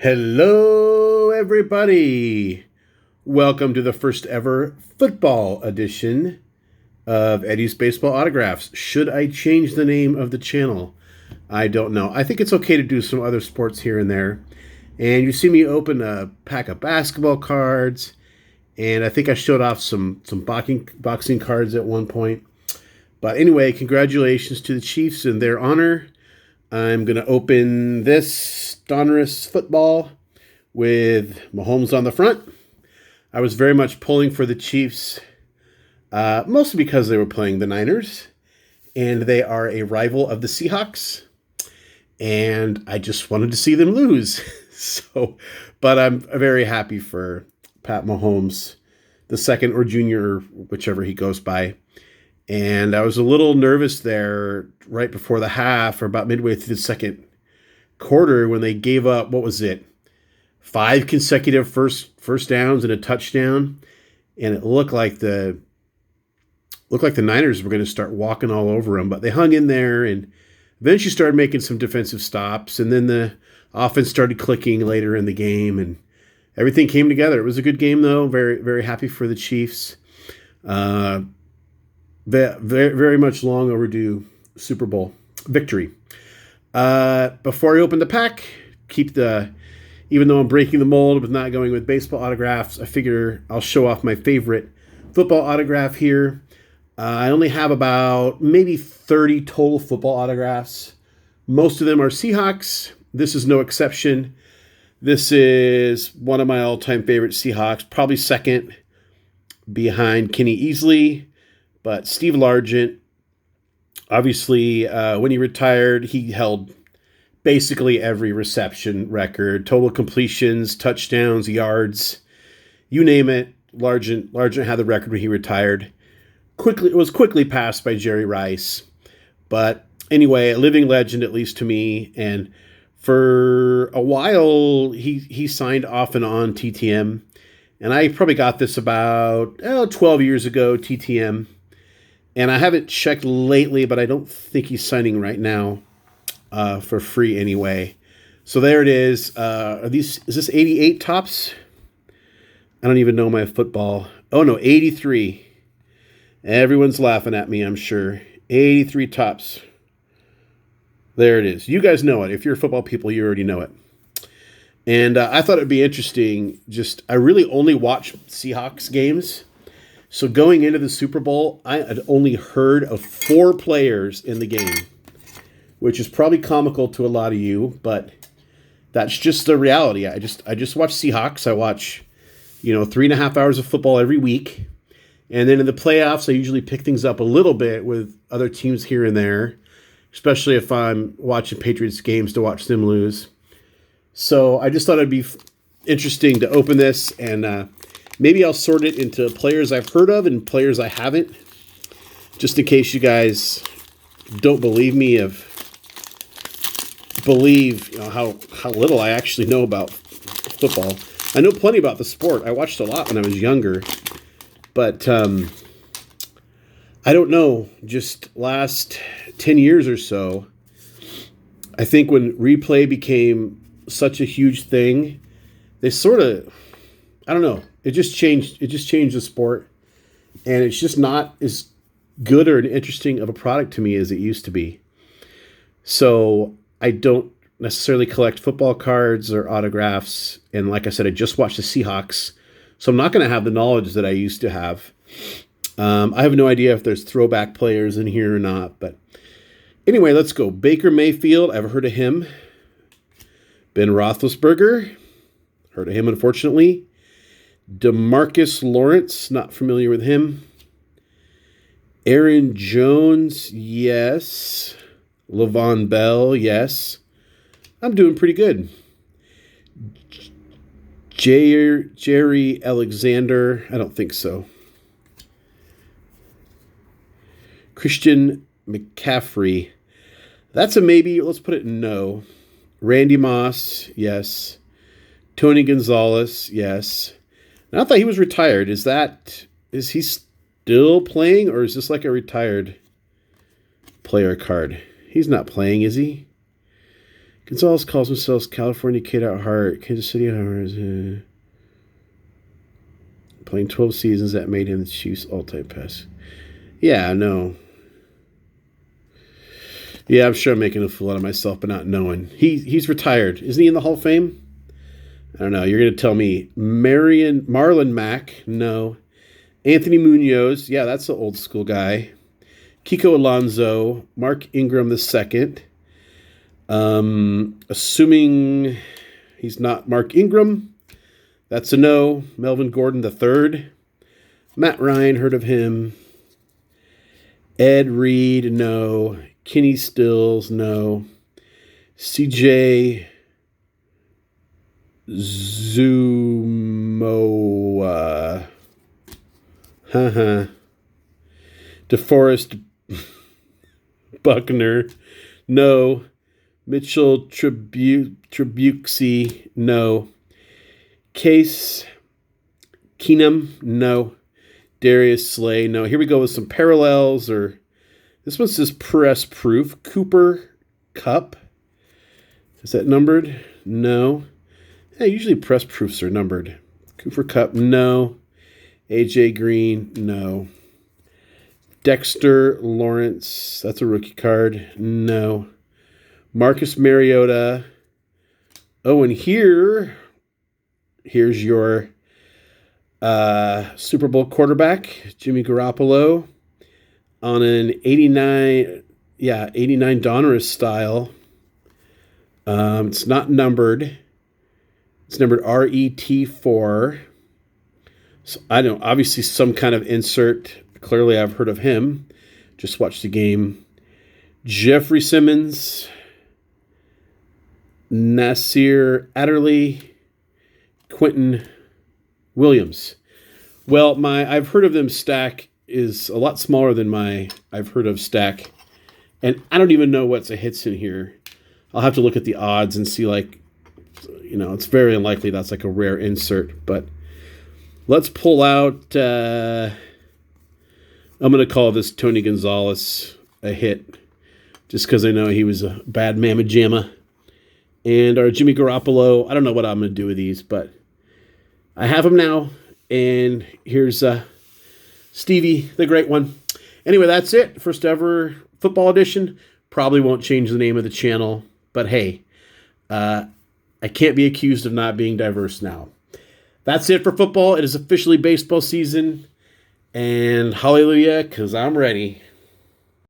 Hello, everybody. Welcome to the first ever football edition of Eddy's Baseball Autographs. Should I change the name of the channel? I don't know. I think it's okay to do some other sports here and there. And you see me open a pack of basketball cards, and I think I showed off some boxing cards at one point. But anyway, congratulations to the Chiefs in their honor. I'm going to open this Donruss football with Mahomes on the front. I was very much pulling for the Chiefs, mostly because they were playing the Niners, and they are a rival of the Seahawks, and I just wanted to see them lose. But I'm very happy for Pat Mahomes, the second or junior, whichever he goes by. And I was a little nervous there right before the half or about midway through the second quarter when they gave up, what was it, 5 consecutive first downs and a touchdown. And it looked like the Niners were going to start walking all over them. But they hung in there and eventually started making some defensive stops. And then the offense started clicking later in the game and everything came together. It was a good game, though. Very, very happy for the Chiefs. Very, very much long overdue Super Bowl victory. Before I open the pack, even though I'm breaking the mold with not going with baseball autographs, I figure I'll show off my favorite football autograph here. I only have about maybe 30 total football autographs. Most of them are Seahawks. This is no exception. This is one of my all-time favorite Seahawks, probably second behind Kenny Easley. But Steve Largent, obviously, when he retired, he held basically every reception record, total completions, touchdowns, yards, you name it. Largent had the record when he retired. It was quickly passed by Jerry Rice. But anyway, a living legend, at least to me. And for a while, he signed off and on TTM. And I probably got this about 12 years ago, TTM. And I haven't checked lately, but I don't think he's signing right now for free anyway. So there it is. Is this 88 tops? I don't even know my football. Oh, no, 83. Everyone's laughing at me, I'm sure. 83 tops. There it is. You guys know it. If you're football people, you already know it. And I thought it'd be interesting. I really only watch Seahawks games. So going into the Super Bowl, I had only heard of 4 players in the game, which is probably comical to a lot of you, but that's just the reality. I just watch Seahawks. I watch, 3.5 hours of football every week. And then in the playoffs, I usually pick things up a little bit with other teams here and there, especially if I'm watching Patriots games to watch them lose. So I just thought it'd be interesting to open this and maybe I'll sort it into players I've heard of and players I haven't, just in case you guys don't believe me how little I actually know about football. I know plenty about the sport. I watched a lot when I was younger, but I don't know. Just last 10 years or so, I think when replay became such a huge thing, they sort of, I don't know. It just changed the sport, and it's just not as good or interesting of a product to me as it used to be. So I don't necessarily collect football cards or autographs, and like I said, I just watched the Seahawks, so I'm not going to have the knowledge that I used to have. I have no idea if there's throwback players in here or not, but anyway, let's go. Baker Mayfield, I've heard of him. Ben Roethlisberger, heard of him, unfortunately. DeMarcus Lawrence, not familiar with him. Aaron Jones, yes. Le'Veon Bell, yes. I'm doing pretty good. Jerry Alexander, I don't think so. Christian McCaffrey, that's a maybe. Let's put it in no. Randy Moss, yes. Tony Gonzalez, yes. And I thought he was retired. Is he still playing, or is this like a retired player card? He's not playing, is he? Gonzalez calls himself California Kid at heart. Kansas City Hunters. Playing 12 seasons, that made him the Chiefs all-time pass. Yeah, no. Yeah, I'm sure I'm making a fool out of myself, but not knowing. He's retired. Isn't he in the Hall of Fame? I don't know. You're going to tell me. Marlon Mack. No. Anthony Munoz. Yeah, that's the old school guy. Kiko Alonso. Mark Ingram II. Assuming he's not Mark Ingram. That's a no. Melvin Gordon III. Matt Ryan, heard of him. Ed Reed, no. Kenny Stills, no. CJ Zumoa. DeForest Buckner, no. Mitchell Tribusey, no. Case Keenum, no. Darius Slay, no. Here we go with some parallels, or this one says press proof. Cooper Cup. Is that numbered? No. Yeah, usually press proofs are numbered. Cooper Cup, no. AJ Green, no. Dexter Lawrence, that's a rookie card. No. Marcus Mariota. Oh, and here's your Super Bowl quarterback, Jimmy Garoppolo, on an 89 Donruss style. It's not numbered. It's numbered RET4. So I don't know, obviously some kind of insert. Clearly I've heard of him. Just watched the game. Jeffrey Simmons, Nasir Adderley, Quentin Williams. Well, I've heard of them stack is a lot smaller than my I've heard of stack. And I don't even know what's a hits in here. I'll have to look at the odds and see, it's very unlikely that's like a rare insert. But let's pull out, I'm going to call this Tony Gonzalez a hit just because I know he was a bad mamma jamma. And our Jimmy Garoppolo, I don't know what I'm going to do with these, but I have him now. And here's Stevie, the great one. Anyway, that's it. First ever football edition. Probably won't change the name of the channel. But hey, I can't be accused of not being diverse now. That's it for football. It is officially baseball season. And hallelujah, because I'm ready.